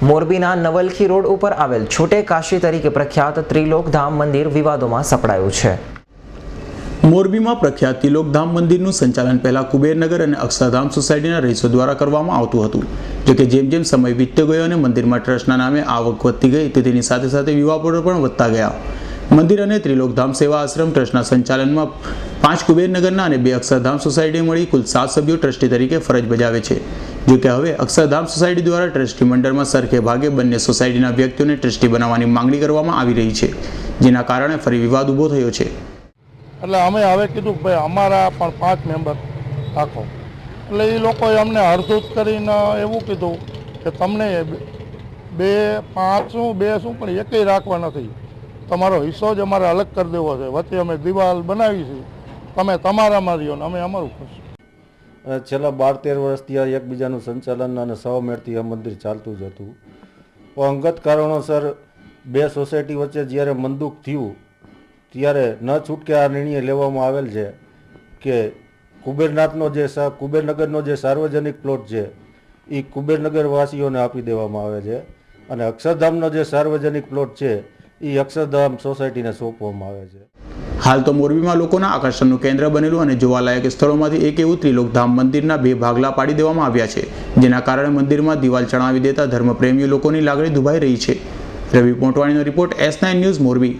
મોરબીના નવલખી રોડ ઉપર આવેલ છોટે કાશી તરીકે પ્રખ્યાત ત્રિલોકધામ મંદિર વિવાદોમાં સપડાયું છે। મોરબીમાં પ્રખ્યાત ત્રિલોકધામ મંદિરનું સંચાલન પહેલા કુબેરનગર અને અક્ષરધામ સોસાયટીના રહીશો દ્વારા કરવામાં આવતું હતું। જોકે જેમ જેમ સમય વીતતો ગયો અને મંદિરમાં ટ્રસ્ટના નામે આવક વધતી ગઈ તો તેની સાથે સાથે વિવાદો પણ વધતા ગયા। મંદિર અને ત્રિલોકધામ સેવા આશ્રમ ટ્રસ્ટના સંચાલનમાં 5 કુબેરનગરના અને 2 અક્ષરધામ સોસાયટી મળી કુલ 7 સભ્યો ટ્રસ્ટી તરીકે ફરજ બજાવે છે। જોકે હવે અક્ષરધામ સોસાયટી દ્વારા ટ્રસ્ટી મંડળમાં સરખે ભાગે બંને સોસાયટીના વ્યક્તિઓને ટ્રસ્ટી બનાવવાની માંગણી કરવામાં આવી રહી છે, જેના કારણે ફરી વિવાદ ઊભો થયો છે। એટલે અમે હવે કીધું ભાઈ અમારા પણ 5 મેમ્બર રાખો, એટલે એ લોકોએ અમને હરધૂત કરીને એવું કીધું કે તમને 2, 5 શું 2 શું પણ એકેય રાખવા નથી, તમારો હિસ્સો જ અમારે અલગ કરી દેવો છે। વચ્ચે અમે દિવાલ બનાવી છે, તમે તમારામાં રહ્યો ને અમે અમારું કરશું। છેલ્લા 12-13 વર્ષથી આ એકબીજાનું સંચાલન અને સહમેળથી આ મંદિર ચાલતું જ હતું। પણ અંગત કારણોસર 2 સોસાયટી વચ્ચે જ્યારે મંદુક થયું ત્યારે ન છૂટકે આ નિર્ણય લેવામાં આવેલ છે કે કુબેરનગરનો જે સાર્વજનિક પ્લોટ છે એ કુબેરનગર વાસીઓને આપી દેવામાં આવે છે અને અક્ષરધામનો જે સાર્વજનિક પ્લોટ છે એ અક્ષરધામ સોસાયટીને સોંપવામાં આવે છે। હાલ તો મોરબીમાં લોકોના આકર્ષણનું કેન્દ્ર બનેલું અને જોવાલાયક સ્થળોમાંથી એક એવું ત્રિલોકધામ મંદિરના 2 ભાગલા પાડી દેવામાં આવ્યા છે, જેના કારણે મંદિરમાં દિવાલ ચણાવી દેતા ધર્મપ્રેમી લોકોની લાગણી દુભાઈ રહી છે। રવિ પોટવાણીનો રિપોર્ટ S9 ન્યૂઝ મોરબી।